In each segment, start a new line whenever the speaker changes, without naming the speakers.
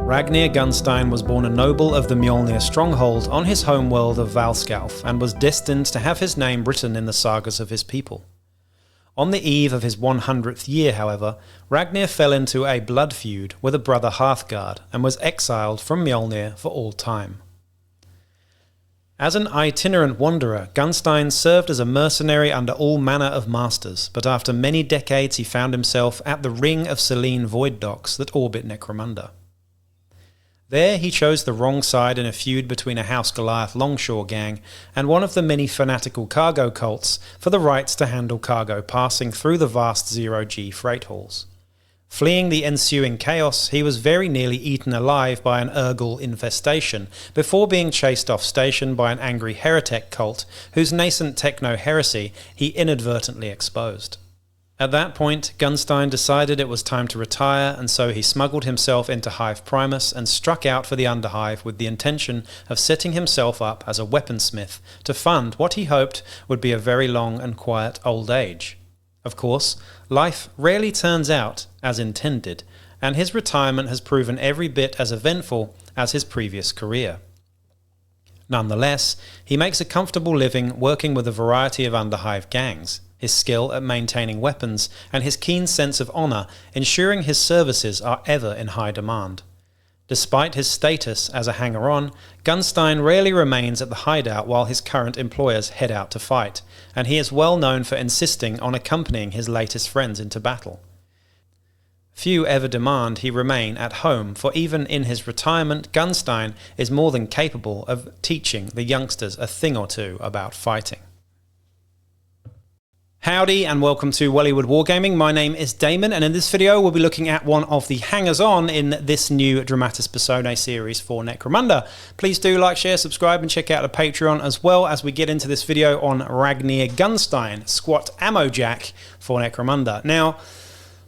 Ragnir Gunstein was born a noble of the Mjolnir stronghold on his homeworld of Valskalf and was destined to have his name written in the sagas of his people. On the eve of his 100th year, however, Ragnir fell into a blood feud with a brother Hearthguard and was exiled from Mjolnir for all time. As an itinerant wanderer, Gunstein served as a mercenary under all manner of masters, but after many decades he found himself at the Ring of Selene void docks that orbit Necromunda. There he chose the wrong side in a feud between a House Goliath longshore gang and one of the many fanatical cargo cults for the rights to handle cargo passing through the vast zero-G freight halls. Fleeing the ensuing chaos, he was very nearly eaten alive by an Urgal infestation before being chased off station by an angry heretic cult whose nascent techno-heresy he inadvertently exposed. At that point, Gunstein decided it was time to retire, and so he smuggled himself into Hive Primus and struck out for the Underhive with the intention of setting himself up as a weaponsmith to fund what he hoped would be a very long and quiet old age. Of course, life rarely turns out as intended, and his retirement has proven every bit as eventful as his previous career. Nonetheless, he makes a comfortable living working with a variety of Underhive gangs, his skill at maintaining weapons, and his keen sense of honour ensuring his services are ever in high demand. Despite his status as a hanger-on, Gunstein rarely remains at the hideout while his current employers head out to fight, and he is well known for insisting on accompanying his latest friends into battle. Few ever demand he remain at home, for even in his retirement, Gunstein is more than capable of teaching the youngsters a thing or two about fighting. Howdy and welcome to Wellywood Wargaming. My name is Damon, and in this video we'll be looking at one of the hangers-on in this new Dramatis Personae series for Necromunda. Please do like, share, subscribe and check out the Patreon as well as we get into this video on Ragnir Gunstein, Squat Ammo Jack for Necromunda. Now,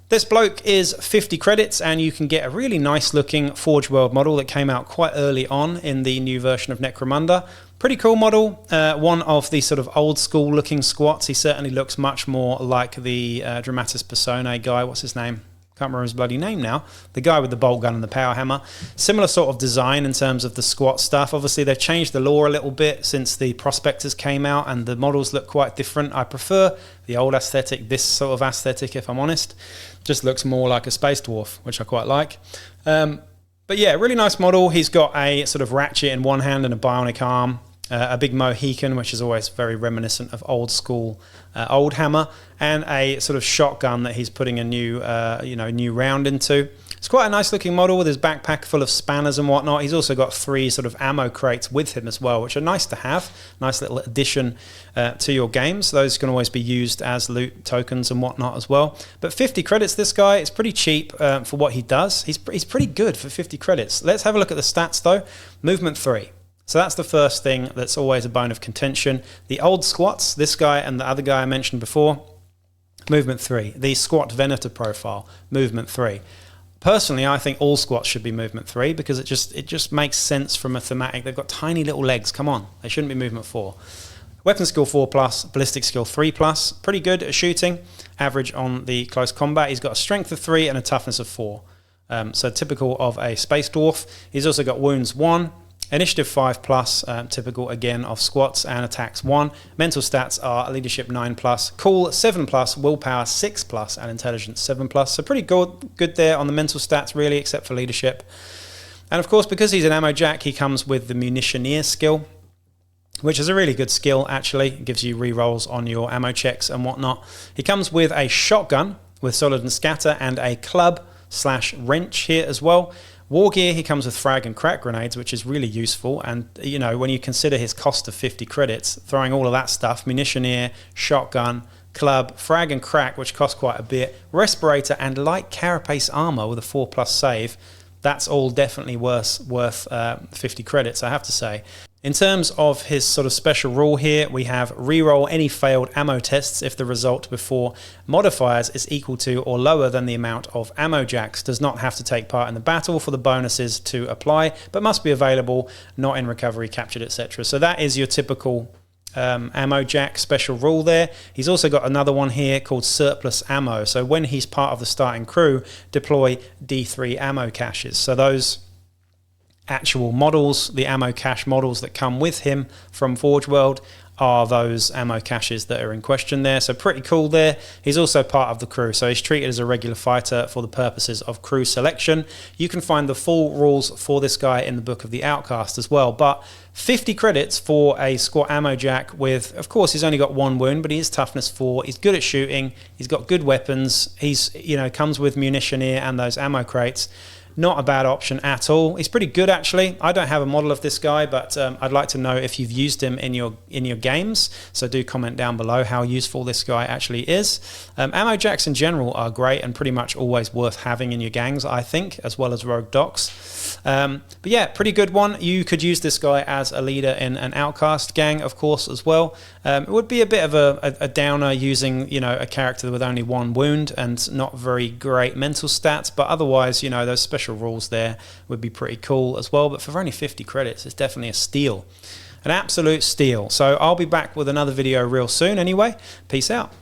this bloke is 50 credits and you can get a really nice looking Forge World model that came out quite early on in the new version of Necromunda. Pretty cool model, one of the sort of old school looking squats. He certainly looks much more like the Dramatis Personae guy. What's his name? Can't remember his bloody name now. The guy with the bolt gun and the power hammer. Similar sort of design in terms of the squat stuff. Obviously they've changed the lore a little bit since the Prospectors came out and the models look quite different. I prefer the old aesthetic, this sort of aesthetic if I'm honest. Just looks more like a space dwarf, which I quite like. But yeah, really nice model. He's got a sort of ratchet in one hand and a bionic arm. A big Mohican, which is always very reminiscent of old school old hammer, and a sort of shotgun that he's putting a new new round into. It's quite a nice looking model with his backpack full of spanners and whatnot. He's also got 3 sort of ammo crates with him as well, which are nice to have. Nice little addition to your games. Those can always be used as loot tokens and whatnot as well. But 50 credits, this guy, it's pretty cheap for what he does. He's pretty good for 50 credits. Let's have a look at the stats though. Movement 3. So that's the first thing that's always a bone of contention. The old squats, this guy and the other guy I mentioned before, movement 3. The squat Venator profile, movement 3. Personally, I think all squats should be movement 3 because it just makes sense from a thematic. They've got tiny little legs, come on, they shouldn't be movement 4. Weapon skill 4+, ballistic skill 3+, pretty good at shooting, average on the close combat. He's got a strength of 3 and a toughness of 4. So typical of a space dwarf. He's also got wounds 1, initiative 5+, typical again of squats, and attacks 1. Mental stats are leadership 9+, cool 7+, willpower 6+, and intelligence 7+. So pretty good there on the mental stats really, except for leadership. And of course, because he's an ammo jack, he comes with the munitioneer skill, which is a really good skill actually. It gives you rerolls on your ammo checks and whatnot. He comes with a shotgun with solid and scatter and a club/wrench here as well. War gear, he comes with frag and crack grenades, which is really useful. And, you know, when you consider his cost of 50 credits, throwing all of that stuff, munitioneer, shotgun, club, frag and crack, which cost quite a bit, respirator and light carapace armor with a 4+ save, that's all definitely worth 50 credits, I have to say. In terms of his sort of special rule here, we have reroll any failed ammo tests if the result before modifiers is equal to or lower than the amount of ammo jacks. Does not have to take part in the battle for the bonuses to apply, but must be available, not in recovery, captured, etc. So that is your typical ammo jack special rule there. He's also got another one here called surplus ammo. So when he's part of the starting crew, deploy D3 ammo caches. So those actual models, the ammo cache models that come with him from Forge World, are those ammo caches that are in question there. So pretty cool there. He's also part of the crew, so he's treated as a regular fighter for the purposes of crew selection. You can find the full rules for this guy in the Book of the Outcast as well, but 50 credits for a squat ammo jack with, of course, he's only got 1 wound, but he is toughness 4. He's good at shooting. He's got good weapons. He's, you know, comes with munition here and those ammo crates. Not a bad option at all. He's pretty good, actually. I don't have a model of this guy, but I'd like to know if you've used him in your games. So do comment down below how useful this guy actually is. Ammo jacks in general are great and pretty much always worth having in your gangs, I think, as well as rogue docs. But yeah, pretty good one. You could use this guy as a leader in an outcast gang, of course, as well. It would be a bit of a downer using, you know, a character with only 1 wound and not very great mental stats, but otherwise, you know, those special rules there would be pretty cool as well. But for only 50 credits, it's definitely a steal, an absolute steal. So I'll be back with another video real soon anyway. Peace out.